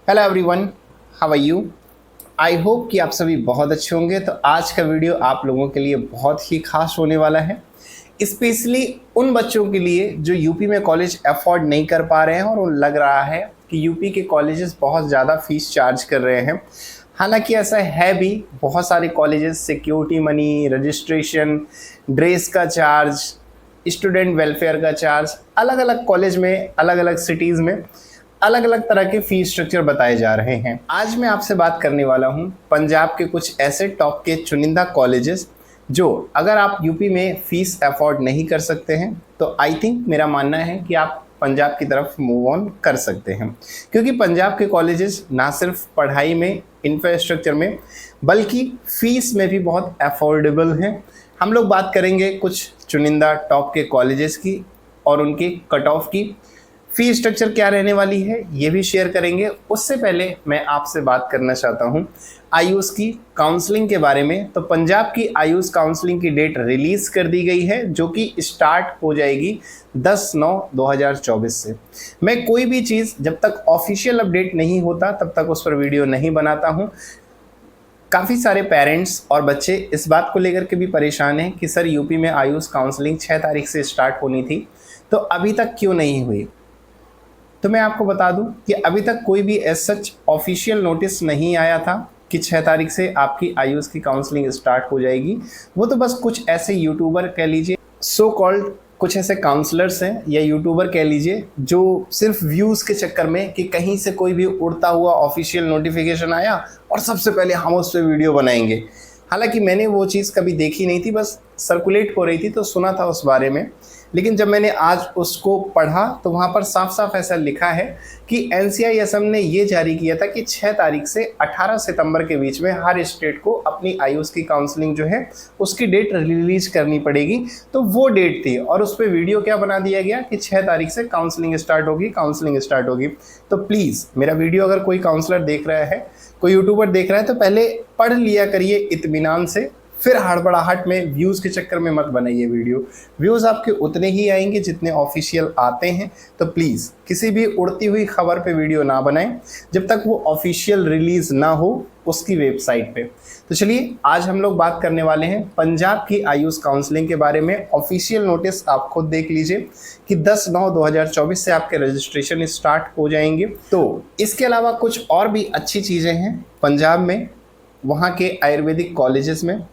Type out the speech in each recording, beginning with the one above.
Hello everyone, how are you. I hope कि आप सभी बहुत अच्छे होंगे। तो आज का वीडियो आप लोगों के लिए बहुत ही खास होने वाला है, स्पेशली उन बच्चों के लिए जो यूपी में कॉलेज अफोर्ड नहीं कर पा रहे हैं और उन लग रहा है कि यूपी के कॉलेजेस बहुत ज़्यादा फीस चार्ज कर रहे हैं। हालांकि ऐसा है भी, बहुत सारे colleges security money, registration, dress का चार्ज, स्टूडेंट वेलफेयर का चार्ज, अलग अलग कॉलेज में, अलग अलग सिटीज़ में अलग अलग तरह के फीस स्ट्रक्चर बताए जा रहे हैं। आज मैं आपसे बात करने वाला हूं पंजाब के कुछ ऐसे टॉप के चुनिंदा कॉलेजेस जो अगर आप यूपी में फ़ीस अफोर्ड नहीं कर सकते हैं तो आई थिंक मेरा मानना है कि आप पंजाब की तरफ मूव ऑन कर सकते हैं, क्योंकि पंजाब के कॉलेजेस ना सिर्फ पढ़ाई में, इंफ्रास्ट्रक्चर में, बल्कि फ़ीस में भी बहुत अफोर्डेबल हैं। हम लोग बात करेंगे कुछ चुनिंदा टॉप के कॉलेजेस की और उनके कट ऑफ की। फी स्ट्रक्चर क्या रहने वाली है ये भी शेयर करेंगे। उससे पहले मैं आपसे बात करना चाहता हूँ आयुष की काउंसलिंग के बारे में। तो पंजाब की आयुष काउंसलिंग की डेट रिलीज़ कर दी गई है, जो कि स्टार्ट हो जाएगी 10/9/2024 से। मैं कोई भी चीज़ जब तक ऑफिशियल अपडेट नहीं होता तब तक उस पर वीडियो नहीं बनाता हूँ। काफ़ी सारे पेरेंट्स और बच्चे इस बात को लेकर के भी परेशान हैं कि सर यूपी में आयुष काउंसलिंग 6 तारीख से स्टार्ट होनी थी तो अभी तक क्यों नहीं हुई। तो मैं आपको बता दूं कि अभी तक कोई भी एज सच ऑफिशियल नोटिस नहीं आया था कि 6 तारीख से आपकी आयुष की काउंसलिंग स्टार्ट हो जाएगी। वो तो बस कुछ ऐसे यूट्यूबर कह लीजिए, सो कॉल्ड कुछ ऐसे काउंसलर्स हैं या यूट्यूबर कह लीजिए, जो सिर्फ व्यूज़ के चक्कर में कि कहीं से कोई भी उड़ता हुआ ऑफिशियल नोटिफिकेशन आया और सबसे पहले हम उस पर वीडियो बनाएंगे। हालांकि मैंने वो चीज़ कभी देखी नहीं थी, बस सर्कुलेट हो रही थी तो सुना था उस बारे में। लेकिन जब मैंने आज उसको पढ़ा तो वहाँ पर साफ साफ ऐसा लिखा है कि एनसीआई असम ने ये जारी किया था कि 6 तारीख से 18 सितंबर के बीच में हर स्टेट को अपनी आयुष की काउंसलिंग जो है उसकी डेट रिलीज करनी पड़ेगी। तो वो डेट थी और उस पर वीडियो क्या बना दिया गया कि 6 तारीख से काउंसलिंग स्टार्ट होगी, काउंसलिंग स्टार्ट होगी। तो प्लीज़ मेरा वीडियो अगर कोई काउंसलर देख रहा है, कोई यूट्यूबर देख रहा है, तो पहले पढ़ लिया करिए इत्मीनान से, फिर हड़बड़ाहट में व्यूज़ के चक्कर में मत बनाइए वीडियो। व्यूज़ आपके उतने ही आएंगे जितने ऑफिशियल आते हैं। तो प्लीज़ किसी भी उड़ती हुई खबर पे वीडियो ना बनाएं जब तक वो ऑफिशियल रिलीज़ ना हो उसकी वेबसाइट पे। तो चलिए आज हम लोग बात करने वाले हैं पंजाब की आयुष काउंसलिंग के बारे में। ऑफिशियल नोटिस आप खुद देख लीजिए कि 10/9/2024 से आपके रजिस्ट्रेशन स्टार्ट हो जाएंगे। तो इसके अलावा कुछ और भी अच्छी चीज़ें हैं पंजाब में, वहाँ के आयुर्वेदिक कॉलेजेस में,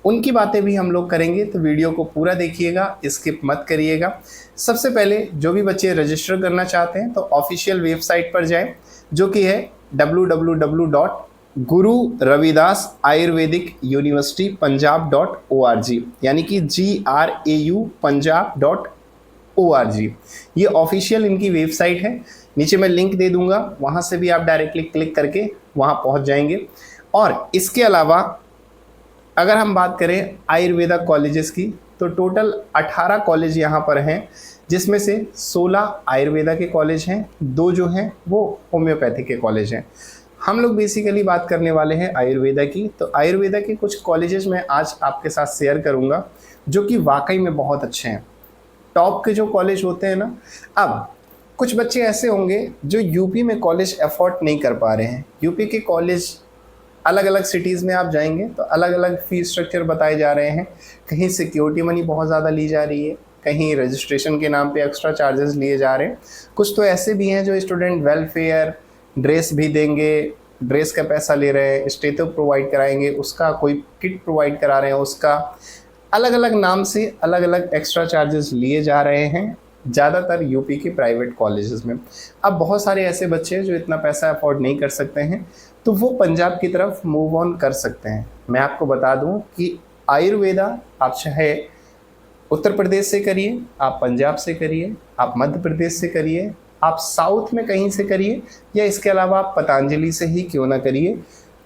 उनकी बातें भी हम लोग करेंगे। तो वीडियो को पूरा देखिएगा, स्किप मत करिएगा। सबसे पहले जो भी बच्चे रजिस्टर करना चाहते हैं तो ऑफिशियल वेबसाइट पर जाएं, जो कि है www.guru-ravidas-ayurvedic-university-punjab.org, यानी कि GRAU punjab.org। ये ऑफिशियल इनकी वेबसाइट है। नीचे मैं लिंक दे दूंगा, वहाँ से भी आप डायरेक्टली क्लिक करके वहाँ पहुँच जाएंगे। और इसके अलावा अगर हम बात करें आयुर्वेदा कॉलेजेस की तो टोटल 18 कॉलेज यहाँ पर हैं, जिसमें से 16 आयुर्वेदा के कॉलेज हैं, 2 जो हैं वो होम्योपैथी के कॉलेज हैं। हम लोग बेसिकली बात करने वाले हैं आयुर्वेदा की। तो आयुर्वेदा के कुछ कॉलेजेस मैं आज आपके साथ शेयर करूँगा जो कि वाकई में बहुत अच्छे हैं। टॉप के जो कॉलेज होते हैं ना, अब कुछ बच्चे ऐसे होंगे जो यूपी में कॉलेज अफोर्ड नहीं कर पा रहे हैं। यूपी के कॉलेज अलग अलग सिटीज़ में आप जाएंगे तो अलग अलग फ़ीस स्ट्रक्चर बताए जा रहे हैं। कहीं सिक्योरिटी मनी बहुत ज़्यादा ली जा रही है, कहीं रजिस्ट्रेशन के नाम पे एक्स्ट्रा चार्जेस लिए जा रहे हैं। कुछ तो ऐसे भी हैं जो स्टूडेंट वेलफेयर, ड्रेस भी देंगे, ड्रेस का पैसा ले रहे हैं, स्टेथो प्रोवाइड कराएंगे उसका, कोई किट प्रोवाइड करा रहे हैं उसका, अलग अलग नाम से अलग अलग एक्स्ट्रा चार्जेस लिए जा रहे हैं ज़्यादातर यूपी के प्राइवेट कॉलेजेस में। अब बहुत सारे ऐसे बच्चे हैं जो इतना पैसा अफोर्ड नहीं कर सकते हैं, तो वो पंजाब की तरफ मूव ऑन कर सकते हैं। मैं आपको बता दूं कि आयुर्वेदा आप चाहे उत्तर प्रदेश से करिए, आप पंजाब से करिए, आप मध्य प्रदेश से करिए, आप साउथ में कहीं से करिए, या इसके अलावा आप पतंजलि से ही क्यों ना करिए,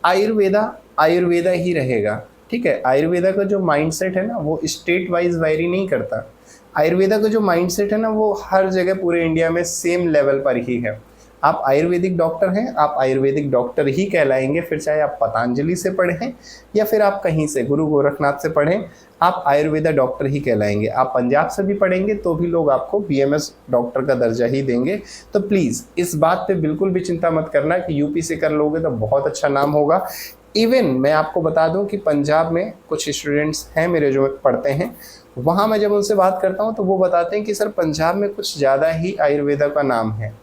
आयुर्वेदा आयुर्वेदा ही रहेगा। ठीक है, आयुर्वेदा का जो माइंडसेट है ना वो स्टेट वाइज वेरी नहीं करता। आयुर्वेदा का जो माइंडसेट है ना वो हर जगह पूरे इंडिया में सेम लेवल पर ही है। आप आयुर्वेदिक डॉक्टर हैं, आप आयुर्वेदिक डॉक्टर ही कहलाएंगे, फिर चाहे आप पतंजलि से पढ़ें या फिर आप कहीं से गुरु गोरखनाथ से पढ़ें, आप आयुर्वेदा डॉक्टर ही कहलाएंगे। आप पंजाब से भी पढ़ेंगे तो भी लोग आपको बीएमएस डॉक्टर का दर्जा ही देंगे। तो प्लीज़ इस बात पे बिल्कुल भी चिंता मत करना कि यूपी से कर लोगे तो बहुत अच्छा नाम होगा। इवन मैं आपको बता दूं कि पंजाब में कुछ स्टूडेंट्स हैं मेरे जो पढ़ते हैं, वहाँ मैं जब उनसे बात करता हूँ तो वो बताते हैं कि सर पंजाब में कुछ ज़्यादा ही आयुर्वेदा का नाम है,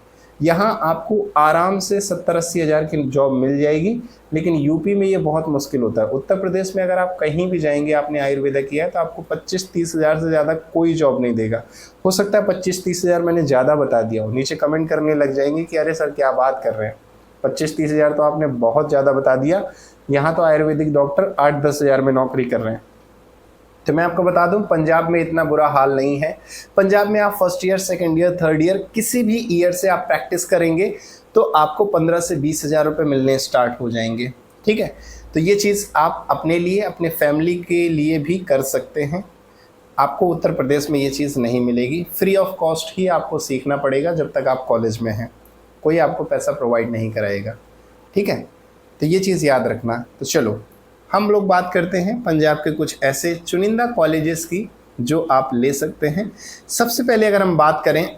यहाँ आपको आराम से 70-80 हज़ार की जॉब मिल जाएगी, लेकिन यूपी में ये बहुत मुश्किल होता है। उत्तर प्रदेश में अगर आप कहीं भी जाएंगे, आपने आयुर्वेदा किया है तो आपको 25-30 हज़ार से ज़्यादा कोई जॉब नहीं देगा। हो सकता है 25-30 हज़ार मैंने ज़्यादा बता दिया हो, नीचे कमेंट करने लग जाएंगे कि अरे सर क्या बात कर रहे हैं, 25-30 हज़ार तो आपने बहुत ज़्यादा बता दिया। यहाँ तो आयुर्वेदिक डॉक्टर 8-10 हज़ार में नौकरी कर रहे हैं। तो मैं आपको बता दूं पंजाब में इतना बुरा हाल नहीं है। पंजाब में आप first year, second year, third year किसी भी ईयर से आप प्रैक्टिस करेंगे तो आपको 15 से 20 हज़ार रुपये मिलने स्टार्ट हो जाएंगे। ठीक है, तो ये चीज़ आप अपने लिए, अपने फैमिली के लिए भी कर सकते हैं। आपको उत्तर प्रदेश में ये चीज़ नहीं मिलेगी, फ्री ऑफ कॉस्ट ही आपको सीखना पड़ेगा जब तक आप कॉलेज में हैं, कोई आपको पैसा प्रोवाइड नहीं कराएगा। ठीक है, तो ये चीज़ याद रखना। तो चलो हम लोग बात करते हैं पंजाब के कुछ ऐसे चुनिंदा कॉलेजेस की जो आप ले सकते हैं। सबसे पहले अगर हम बात करें,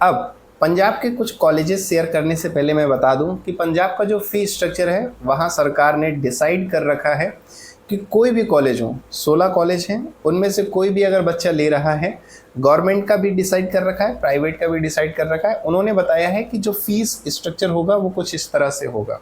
अब पंजाब के कुछ कॉलेजेस शेयर करने से पहले मैं बता दूं कि पंजाब का जो फीस स्ट्रक्चर है वहाँ सरकार ने डिसाइड कर रखा है कि कोई भी कॉलेज हो, 16 कॉलेज हैं, उनमें से कोई भी अगर बच्चा ले रहा है, गवर्नमेंट का भी डिसाइड कर रखा है, प्राइवेट का भी डिसाइड कर रखा है, उन्होंने बताया है कि जो फीस स्ट्रक्चर होगा वो कुछ इस तरह से होगा।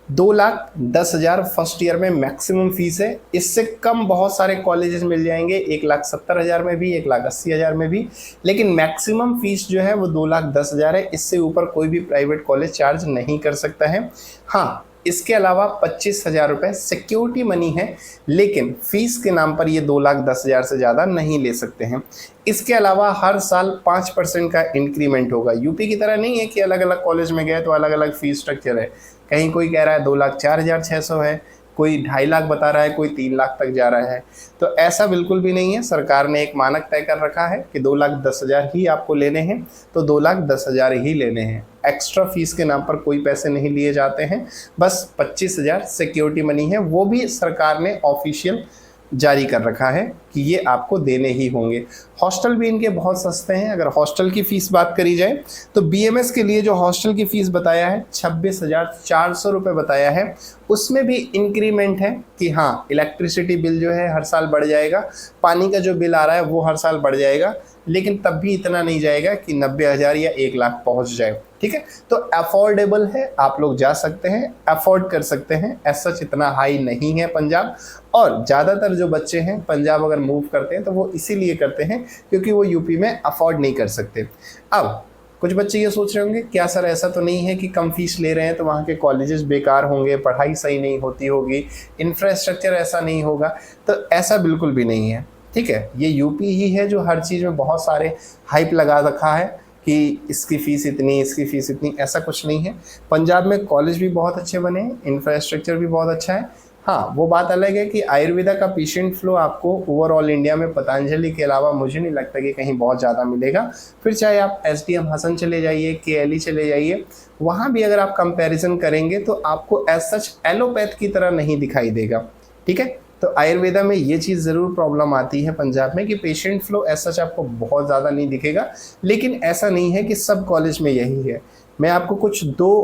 2,10,000 फर्स्ट ईयर में मैक्सिमम फीस है। इससे कम बहुत सारे कॉलेजेस मिल जाएंगे, 1,70,000 में भी, 1,80,000 में भी, लेकिन मैक्सिमम फीस जो है वो 2,10,000 है। इससे ऊपर कोई भी प्राइवेट कॉलेज चार्ज नहीं कर सकता है। हाँ, इसके अलावा 25,000 रुपये सिक्योरिटी मनी है, लेकिन फीस के नाम पर ये 2,10,000 से ज़्यादा नहीं ले सकते हैं। इसके अलावा हर साल 5% का इंक्रीमेंट होगा। यूपी की तरह नहीं है कि अलग अलग कॉलेज में गए तो अलग अलग फीस स्ट्रक्चर है। कहीं कोई कह रहा है 2,04,600 है, कोई 2.5 लाख बता रहा है, कोई 3 लाख तक जा रहा है। तो ऐसा बिल्कुल भी नहीं है। सरकार ने एक मानक तय कर रखा है कि 2,10,000 ही आपको लेने हैं, तो 2,10,000 ही लेने हैं। एक्स्ट्रा फीस के नाम पर कोई पैसे नहीं लिए जाते हैं। बस 25,000 सिक्योरिटी मनी है, वो भी सरकार ने ऑफिशियल जारी कर रखा है कि ये आपको देने ही होंगे। हॉस्टल भी इनके बहुत सस्ते हैं। अगर हॉस्टल की फ़ीस बात करी जाए तो बीएमएस के लिए जो हॉस्टल की फ़ीस बताया है 26,400 रुपये बताया है। उसमें भी इंक्रीमेंट है कि हाँ, इलेक्ट्रिसिटी बिल जो है हर साल बढ़ जाएगा, पानी का जो बिल आ रहा है वो हर साल बढ़ जाएगा, लेकिन तब भी इतना नहीं जाएगा कि 90,000 या 1 लाख पहुँच जाए। ठीक है, तो अफोर्डेबल है, आप लोग जा सकते हैं, अफोर्ड कर सकते हैं। ऐसा इतना हाई नहीं है पंजाब। और ज़्यादातर जो बच्चे हैं पंजाब अगर मूव करते हैं तो वो इसीलिए करते हैं क्योंकि वो यूपी में अफोर्ड नहीं कर सकते। अब कुछ बच्चे ये सोच रहे होंगे क्या सर ऐसा तो नहीं है कि कम फीस ले रहे हैं तो वहाँ के कॉलेजेस बेकार होंगे, पढ़ाई सही नहीं होती होगी, इंफ्रास्ट्रक्चर ऐसा नहीं होगा। तो ऐसा बिल्कुल भी नहीं है। ठीक है, ये यूपी ही है जो हर चीज़ में बहुत सारे हाइप लगा रखा है कि इसकी फ़ीस इतनी, इसकी फ़ीस इतनी। ऐसा कुछ नहीं है। पंजाब में कॉलेज भी बहुत अच्छे बने हैं, इंफ्रास्ट्रक्चर भी बहुत अच्छा है। हाँ, वो बात अलग है कि आयुर्वेदा का पेशेंट फ्लो आपको ओवरऑल इंडिया में पतंजलि के अलावा मुझे नहीं लगता कि कहीं बहुत ज़्यादा मिलेगा। फिर चाहे आप एसडीएम हसन चले जाइए, केएलई चले जाइए, वहाँ भी अगर आप कंपैरिजन करेंगे तो आपको एज सच एलोपैथ की तरह नहीं दिखाई देगा। ठीक है, तो आयुर्वेदा में ये चीज़ ज़रूर प्रॉब्लम आती है पंजाब में कि पेशेंट फ्लो ऐसा सच आपको बहुत ज़्यादा नहीं दिखेगा। लेकिन ऐसा नहीं है कि सब कॉलेज में यही है। मैं आपको कुछ 2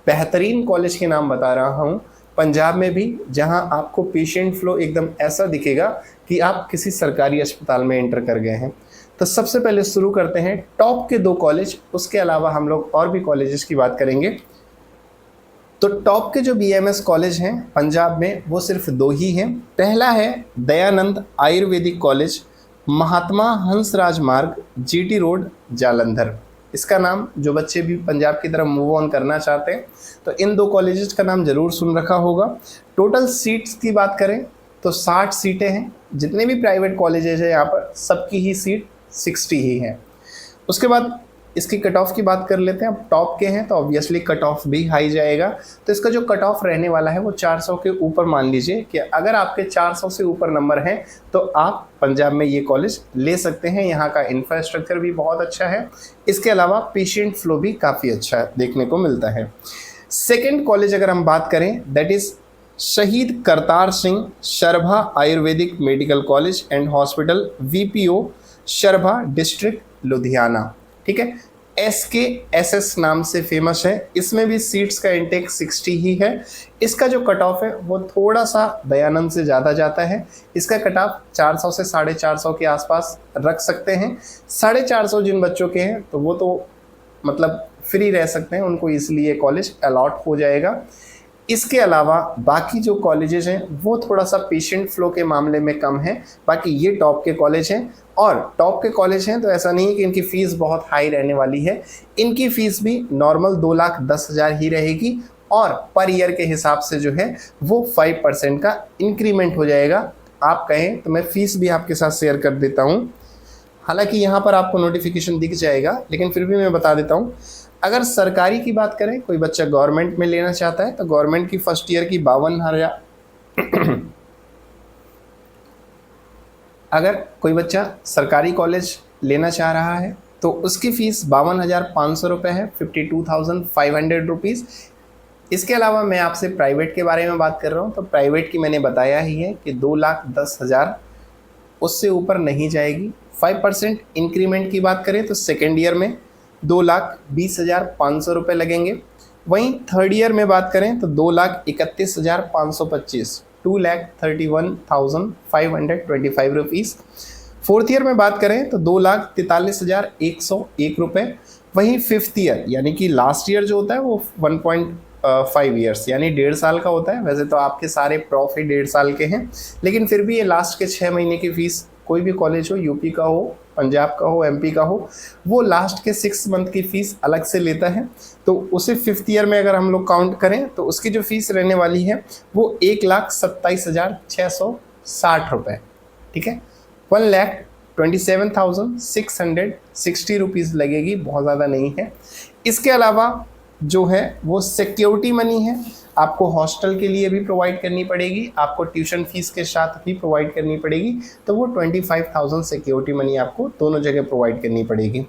बेहतरीन कॉलेज के नाम बता रहा हूँ पंजाब में भी, जहाँ आपको पेशेंट फ्लो एकदम ऐसा दिखेगा कि आप किसी सरकारी अस्पताल में एंटर कर गए हैं। तो सबसे पहले शुरू करते हैं टॉप के 2 कॉलेज, उसके अलावा हम लोग और भी कॉलेजेस की बात करेंगे। तो टॉप के जो बीएमएस कॉलेज हैं पंजाब में वो सिर्फ 2 ही हैं। पहला है दयानंद आयुर्वेदिक कॉलेज, महात्मा हंसराज मार्ग, जीटी रोड, जालंधर। इसका नाम जो बच्चे भी पंजाब की तरफ मूव ऑन करना चाहते हैं तो इन 2 कॉलेजेस का नाम ज़रूर सुन रखा होगा। टोटल सीट्स की बात करें तो 60 सीटें हैं। जितने भी प्राइवेट कॉलेजेस हैं यहाँ पर सबकी ही सीट 60 ही हैं। उसके बाद इसकी कट ऑफ की बात कर लेते हैं। अब टॉप के हैं तो ऑब्वियसली कट ऑफ भी हाई जाएगा, तो इसका जो कट ऑफ रहने वाला है वो 400 के ऊपर। मान लीजिए कि अगर आपके 400 से ऊपर नंबर हैं तो आप पंजाब में ये कॉलेज ले सकते हैं। यहाँ का इंफ्रास्ट्रक्चर भी बहुत अच्छा है, इसके अलावा पेशेंट फ्लो भी काफ़ी अच्छा देखने को मिलता है। सेकेंड कॉलेज अगर हम बात करें, that is Shaheed Kartar Singh Sarabha Ayurvedic medical college and hospital, VPO Sarabha district Ludhiana. ठीक है, SKSS नाम से फेमस है। इसमें भी सीट्स का इंटेक 60 ही है। इसका जो कट ऑफ है वो थोड़ा सा दयानंद से ज़्यादा जाता है। इसका कट ऑफ 400 से 450 के आसपास रख सकते हैं। 450 जिन बच्चों के हैं तो वो तो मतलब फ्री रह सकते हैं, उनको इसलिए कॉलेज अलॉट हो जाएगा। इसके अलावा बाकी जो कॉलेजेस हैं वो थोड़ा सा पेशेंट फ्लो के मामले में कम है। बाकी ये टॉप के कॉलेज हैं, और टॉप के कॉलेज हैं तो ऐसा नहीं है कि इनकी फ़ीस बहुत हाई रहने वाली है। इनकी फ़ीस भी नॉर्मल 2,10,000 ही रहेगी, और पर ईयर के हिसाब से जो है वो 5% का इंक्रीमेंट हो जाएगा। आप कहें तो मैं फ़ीस भी आपके साथ शेयर कर देता हूँ, हालांकि यहाँ पर आपको नोटिफिकेशन दिख जाएगा, लेकिन फिर भी मैं बता देता हूँ। अगर सरकारी की बात करें, कोई बच्चा गवर्नमेंट में लेना चाहता है तो गवर्नमेंट की फर्स्ट ईयर की 52,000 अगर कोई बच्चा सरकारी कॉलेज लेना चाह रहा है तो उसकी फ़ीस 52,500 रुपये है, 52,500 रुपीज़। इसके अलावा मैं आपसे प्राइवेट के बारे में बात कर रहा हूँ, तो प्राइवेट की मैंने बताया ही है कि 2,10,000 उससे ऊपर नहीं जाएगी। 5% इंक्रीमेंट की बात करें तो सेकेंड ईयर में 2,20,500 रुपये लगेंगे। वहीं थर्ड ईयर में बात करें तो 2,31,525, 2,31,525 रुपीज़। फोर्थ ईयर में बात करें तो 2,43,101 रुपये। वहीं फिफ्थ ईयर यानी कि लास्ट ईयर जो होता है वो 1.5 ईयर्स यानी 1.5 साल का होता है। वैसे तो आपके सारे प्रॉफ ही 1.5 साल के हैं, लेकिन फिर भी ये लास्ट के 6 महीने की फ़ीस, कोई भी कॉलेज हो, यूपी का हो, पंजाब का हो, MP का हो, वो लास्ट के 6 मंथ की फ़ीस अलग से लेता है। तो उसे फिफ्थ ईयर में अगर हम लोग काउंट करें तो उसकी जो फ़ीस रहने वाली है वो 1,27,660 रुपये। ठीक है, 1,27,660 रुपीज़ लगेगी, बहुत ज़्यादा नहीं है। इसके अलावा जो है वो सिक्योरिटी मनी है, आपको हॉस्टल के लिए भी प्रोवाइड करनी पड़ेगी, आपको ट्यूशन फीस के साथ भी प्रोवाइड करनी पड़ेगी, तो वो 25,000 सिक्योरिटी मनी आपको दोनों जगह प्रोवाइड करनी पड़ेगी।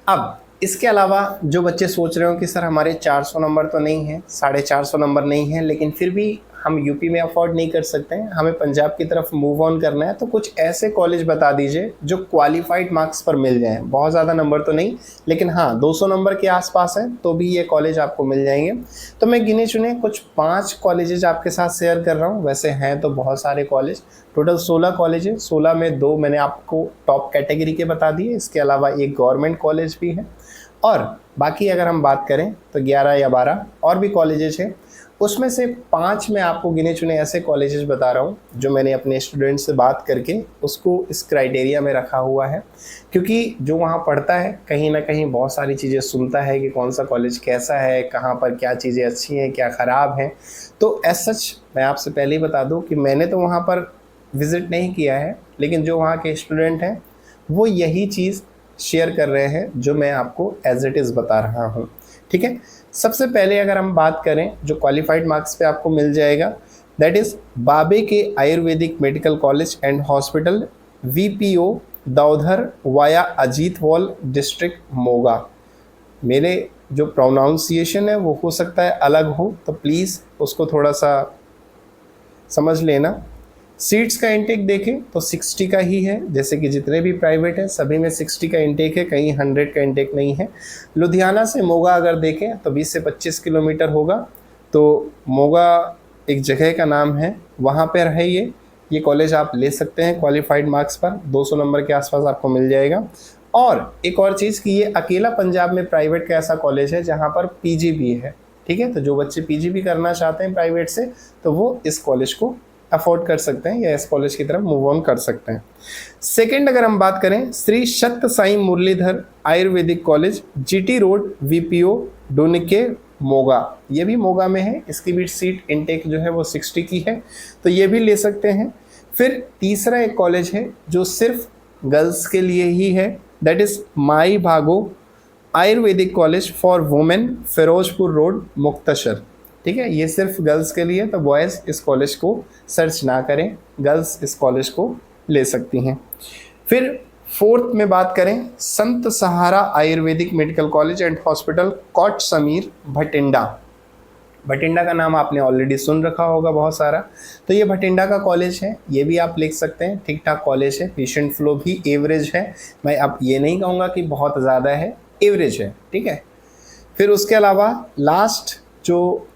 अब इसके अलावा जो बच्चे सोच रहे हो कि सर हमारे 400 नंबर तो नहीं है, 450 नंबर नहीं है, लेकिन फिर भी हम यूपी में अफोर्ड नहीं कर सकते हैं, हमें पंजाब की तरफ मूव ऑन करना है, तो कुछ ऐसे कॉलेज बता दीजिए जो क्वालिफाइड मार्क्स पर मिल जाएं। बहुत ज़्यादा नंबर तो नहीं, लेकिन हाँ 200 नंबर के आसपास है तो भी ये कॉलेज आपको मिल जाएंगे। तो मैं गिने चुने कुछ 5 कॉलेजेज आपके साथ शेयर कर रहा हूँ। वैसे हैं तो बहुत सारे कॉलेज, टोटल 16 कॉलेज है। 16 में 2 मैंने आपको टॉप कैटेगरी के बता दिए, इसके अलावा एक गवर्नमेंट कॉलेज भी है, और बाकी अगर हम बात करें तो 11 या 12 और भी कॉलेजेस हैं। उसमें से 5 मैं आपको गिने चुने ऐसे कॉलेजेस बता रहा हूँ जो मैंने अपने स्टूडेंट से बात करके उसको इस क्राइटेरिया में रखा हुआ है, क्योंकि जो वहाँ पढ़ता है कहीं ना कहीं बहुत सारी चीज़ें सुनता है कि कौन सा कॉलेज कैसा है, कहाँ पर क्या चीज़ें अच्छी हैं, क्या ख़राब हैं। तो एज सच मैं आपसे पहले ही बता दूँ कि मैंने तो वहाँ पर विज़िट नहीं किया है, लेकिन जो वहाँ के स्टूडेंट हैं वो यही चीज़ शेयर कर रहे हैं जो मैं आपको एज इट इज़ बता रहा हूँ। ठीक है, सबसे पहले अगर हम बात करें जो क्वालिफाइड मार्क्स पे आपको मिल जाएगा, that is Babe Ke Ayurvedic medical college and hospital, VPO Daudhar via Ajitwal district Moga. मेरे जो प्रोनाउंसिएशन है वो हो सकता है अलग हो, तो प्लीज़ उसको थोड़ा सा समझ लेना। सीट्स का इंटेक देखें तो 60 का ही है, जैसे कि जितने भी प्राइवेट हैं सभी में 60 का इंटेक है, कहीं 100 का इंटेक नहीं है। लुधियाना से मोगा अगर देखें तो 20 से 25 किलोमीटर होगा, तो मोगा एक जगह का नाम है, वहाँ पर है ये कॉलेज आप ले सकते हैं क्वालिफाइड मार्क्स पर, 200 नंबर के आसपास आपको मिल जाएगा। और एक और चीज़ कि ये अकेला पंजाब में प्राइवेट का ऐसा कॉलेज है जहाँ पर PG भी है। ठीक है, तो जो बच्चे PG भी करना चाहते हैं प्राइवेट से तो वो इस कॉलेज को अफोर्ड कर सकते हैं या इस कॉलेज की तरफ मूव ऑन कर सकते हैं। सेकंड अगर हम बात करें, Shri Satya Sai Murlidhar Ayurvedic college, GT road, VPO Dunke Moga, ये भी मोगा में है। इसकी भी सीट इनटेक जो है वो 60 की है, तो ये भी ले सकते हैं। फिर तीसरा एक कॉलेज है जो सिर्फ गर्ल्स के लिए ही है, that is Mai Bhago Ayurvedic college for women, Firozpur road, Muktsar. ठीक है, ये सिर्फ गर्ल्स के लिए, तो बॉयज़ इस कॉलेज को सर्च ना करें, गर्ल्स इस कॉलेज को ले सकती हैं। फिर फोर्थ में बात करें, Sant Sahara Ayurvedic medical college and hospital, Kot Samir, Bathinda. Bathinda का नाम आपने ऑलरेडी सुन रखा होगा बहुत सारा, तो ये भटिंडा का कॉलेज है, ये भी आप लिख सकते हैं। ठीक ठाक कॉलेज है, पेशेंट फ्लो भी एवरेज है, मैं अब ये नहीं कहूँगा कि बहुत ज़्यादा है, एवरेज है। ठीक है, फिर उसके अलावा लास्ट जो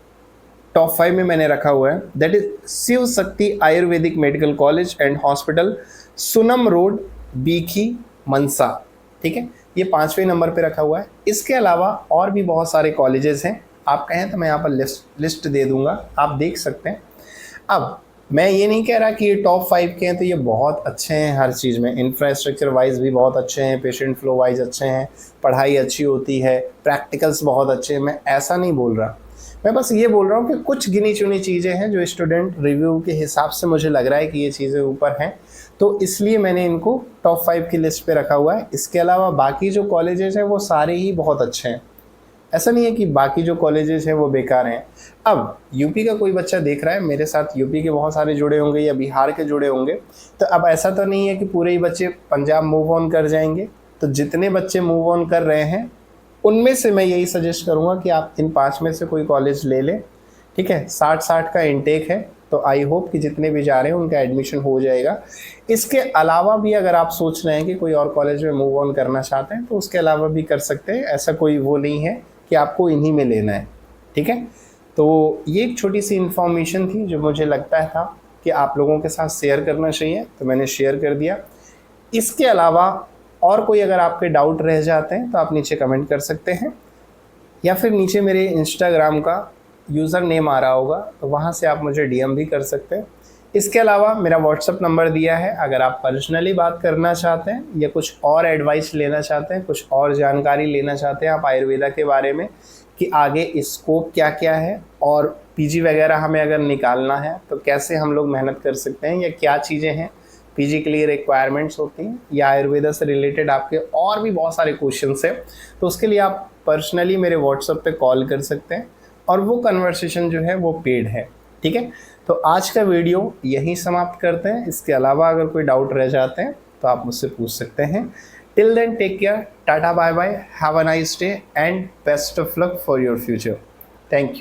टॉप 5 में मैंने रखा हुआ है, that is Shiv Shakti Ayurvedic medical college and hospital, Sunam road, Bhikhi, Mansa. ठीक है, ये 5वें नंबर पे रखा हुआ है। इसके अलावा और भी बहुत सारे कॉलेजेस हैं, आप कहें तो मैं यहाँ पर लिस्ट दे दूंगा, आप देख सकते हैं। अब मैं ये नहीं कह रहा कि ये टॉप 5 के हैं तो ये बहुत अच्छे हैं हर चीज़ में, इंफ्रास्ट्रक्चर वाइज भी बहुत अच्छे हैं, पेशेंट फ्लो वाइज अच्छे हैं, पढ़ाई अच्छी होती है, प्रैक्टिकल्स बहुत अच्छे हैं, मैं ऐसा नहीं बोल रहा। मैं बस ये बोल रहा हूँ कि कुछ गिनी चुनी चीज़ें हैं जो स्टूडेंट रिव्यू के हिसाब से मुझे लग रहा है कि ये चीज़ें ऊपर हैं, तो इसलिए मैंने इनको टॉप 5 की लिस्ट पे रखा हुआ है। इसके अलावा बाकी जो कॉलेजेस हैं वो सारे ही बहुत अच्छे हैं, ऐसा नहीं है कि बाकी जो कॉलेजेस हैं वो बेकार हैं। अब यूपी का कोई बच्चा देख रहा है, मेरे साथ यूपी के बहुत सारे जुड़े होंगे या बिहार के जुड़े होंगे, तो अब ऐसा तो नहीं है कि पूरे ही बच्चे पंजाब मूव ऑन कर जाएंगे। तो जितने बच्चे मूव ऑन कर रहे हैं उनमें से मैं यही सजेस्ट करूँगा कि आप इन 5 में से कोई कॉलेज ले लें। ठीक है, 60 का इनटेक है, तो आई होप कि जितने भी जा रहे हैं उनका एडमिशन हो जाएगा। इसके अलावा भी अगर आप सोच रहे हैं कि कोई और कॉलेज में मूव ऑन करना चाहते हैं तो उसके अलावा भी कर सकते हैं, ऐसा कोई वो नहीं है कि आपको इन्हीं में लेना है। ठीक है, तो ये एक छोटी सी इन्फॉर्मेशन थी जो मुझे लगता था कि आप लोगों के साथ शेयर करना चाहिए, तो मैंने शेयर कर दिया। इसके अलावा और कोई अगर आपके डाउट रह जाते हैं तो आप नीचे कमेंट कर सकते हैं, या फिर नीचे मेरे इंस्टाग्राम का यूज़र नेम आ रहा होगा, तो वहाँ से आप मुझे डीएम भी कर सकते हैं। इसके अलावा मेरा व्हाट्सअप नंबर दिया है, अगर आप पर्सनली बात करना चाहते हैं या कुछ और एडवाइस लेना चाहते हैं, कुछ और जानकारी लेना चाहते हैं आप आयुर्वेदा के बारे में कि आगे स्कोप क्या क्या है, और पीजी वगैरह हमें अगर निकालना है तो कैसे हम लोग मेहनत कर सकते हैं, या क्या चीज़ें हैं पीजी के लिए रिक्वायरमेंट्स होती हैं, या आयुर्वेदा से रिलेटेड आपके और भी बहुत सारे क्वेश्चंस हैं, तो उसके लिए आप पर्सनली मेरे व्हाट्सएप पे कॉल कर सकते हैं, और वो कन्वर्सेशन जो है वो पेड है। ठीक है, तो आज का वीडियो यहीं समाप्त करते हैं। इसके अलावा अगर कोई डाउट रह जाते हैं तो आप मुझसे पूछ सकते हैं। Till then take care, tata bye bye, have a nice day and best of luck for your future. Thank you.